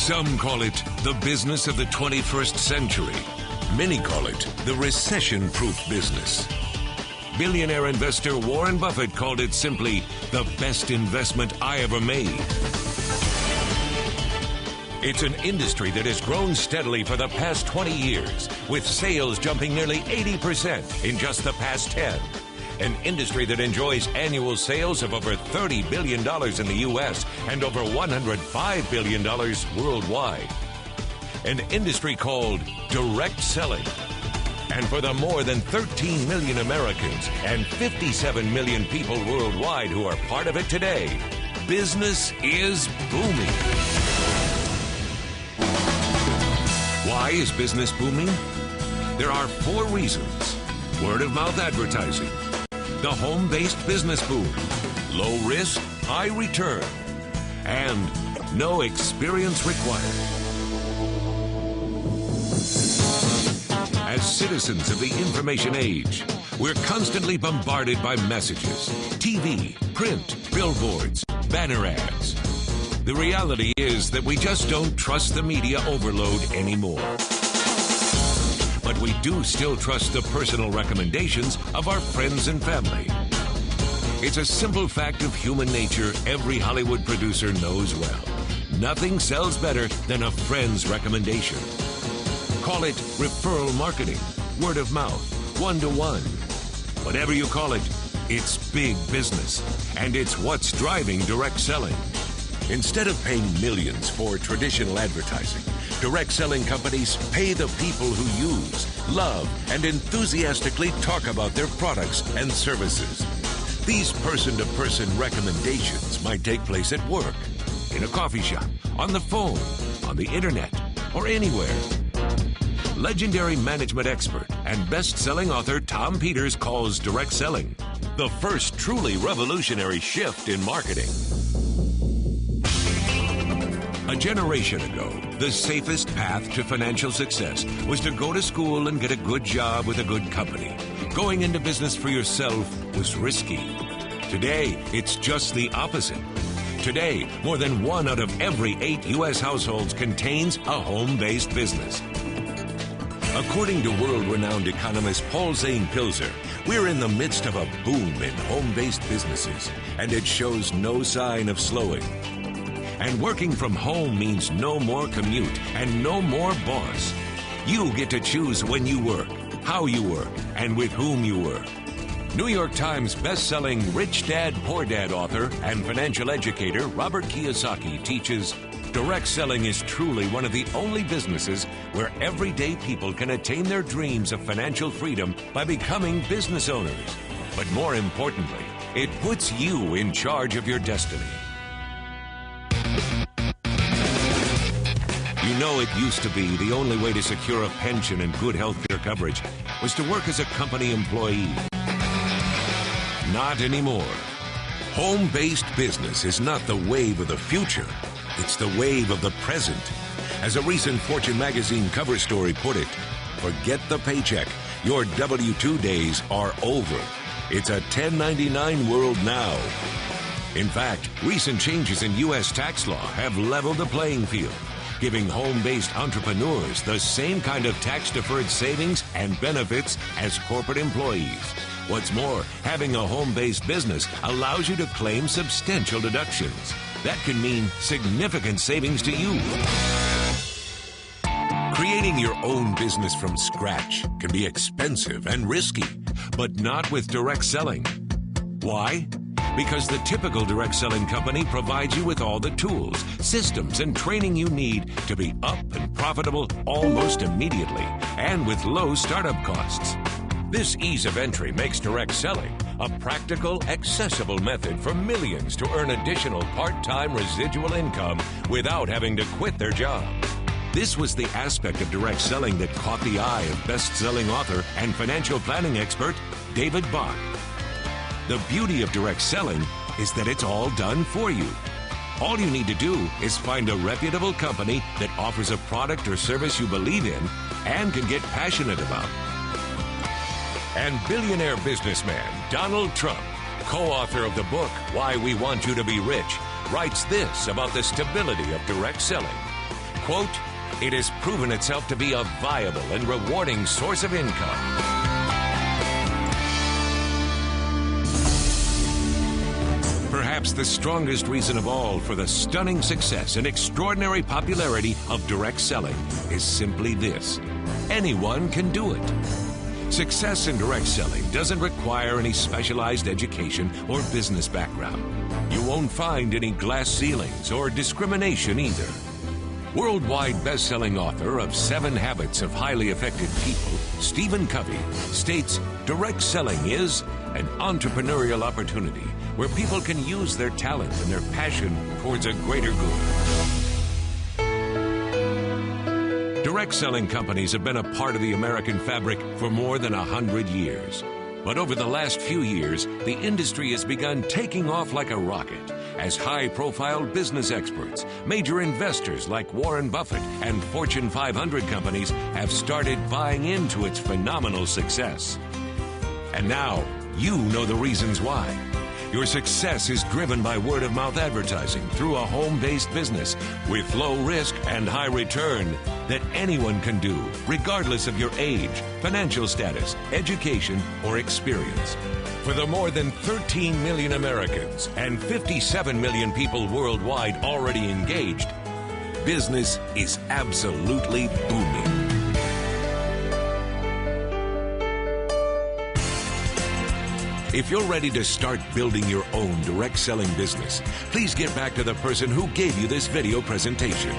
Some call it the business of the 21st century. Many call it the recession-proof business. Billionaire investor Warren Buffett called it simply the best investment I ever made. It's an industry that has grown steadily for the past 20 years, with sales jumping nearly 80% in just the past 10. An industry that enjoys annual sales of over $30 billion in the U.S. and over $105 billion worldwide. An industry called direct selling. And for the more than 13 million Americans and 57 million people worldwide who are part of it today, business is booming. Why is business booming? There are 4 reasons. Word-of-mouth advertising, the home-based business boom, low risk, high return, and no experience required. As citizens of the information age, we're constantly bombarded by messages, TV, print, billboards, banner ads. The reality is that we just don't trust the media overload anymore. But we do still trust the personal recommendations of our friends and family. It's a simple fact of human nature every Hollywood producer knows well. Nothing sells better than a friend's recommendation. Call it referral marketing, word of mouth, one-to-one. Whatever you call it, it's big business, and it's what's driving direct selling. Instead of paying millions for traditional advertising, direct selling companies pay the people who use, love, and enthusiastically talk about their products and services. These person-to-person recommendations might take place at work, in a coffee shop, on the phone, on the internet, or anywhere. Legendary management expert and best-selling author Tom Peters calls direct selling the first truly revolutionary shift in marketing. A generation ago, the safest path to financial success was to go to school and get a good job with a good company. Going into business for yourself was risky. Today, it's just the opposite. Today, more than 1 out of every 8 U.S. households contains a home-based business. According to world-renowned economist Paul Zane Pilzer, we're in the midst of a boom in home-based businesses, and it shows no sign of slowing. And working from home means no more commute and no more boss. You get to choose when you work, how you work, and with whom you work. New York Times best-selling Rich Dad, Poor Dad author and financial educator Robert Kiyosaki teaches direct selling is truly one of the only businesses where everyday people can attain their dreams of financial freedom by becoming business owners. But more importantly, it puts you in charge of your destiny. You know, it used to be the only way to secure a pension and good health care coverage was to work as a company employee. Not anymore. Home-based business is not the wave of the future. It's the wave of the present. As a recent Fortune magazine cover story put it, forget the paycheck. Your W-2 days are over. It's a 1099 world now. In fact, recent changes in U.S. tax law have leveled the playing field, giving home-based entrepreneurs the same kind of tax-deferred savings and benefits as corporate employees. What's more, having a home-based business allows you to claim substantial deductions. That can mean significant savings to you. Creating your own business from scratch can be expensive and risky, but not with direct selling. Why? Because the typical direct selling company provides you with all the tools, systems, and training you need to be up and profitable almost immediately and with low startup costs. This ease of entry makes direct selling a practical, accessible method for millions to earn additional part-time residual income without having to quit their job. This was the aspect of direct selling that caught the eye of best-selling author and financial planning expert David Bach. The beauty of direct selling is that it's all done for you. All you need to do is find a reputable company that offers a product or service you believe in and can get passionate about. And billionaire businessman Donald Trump, co-author of the book Why We Want You to Be Rich, writes this about the stability of direct selling. Quote, "It has proven itself to be a viable and rewarding source of income." Perhaps the strongest reason of all for the stunning success and extraordinary popularity of direct selling is simply this: anyone can do it. Success in direct selling doesn't require any specialized education or business background. You won't find any glass ceilings or discrimination either. Worldwide best-selling author of 7 Habits of Highly Effective People, Stephen Covey, states direct selling is an entrepreneurial opportunity where people can use their talent and their passion towards a greater good. Direct selling companies have been a part of the American fabric for more than 100 years. But over the last few years, the industry has begun taking off like a rocket as high-profile business experts, major investors like Warren Buffett, and Fortune 500 companies have started buying into its phenomenal success. And now, you know the reasons why. Your success is driven by word-of-mouth advertising through a home-based business with low risk and high return that anyone can do, regardless of your age, financial status, education, or experience. For the more than 13 million Americans and 57 million people worldwide already engaged, business is absolutely booming. If you're ready to start building your own direct selling business, please get back to the person who gave you this video presentation.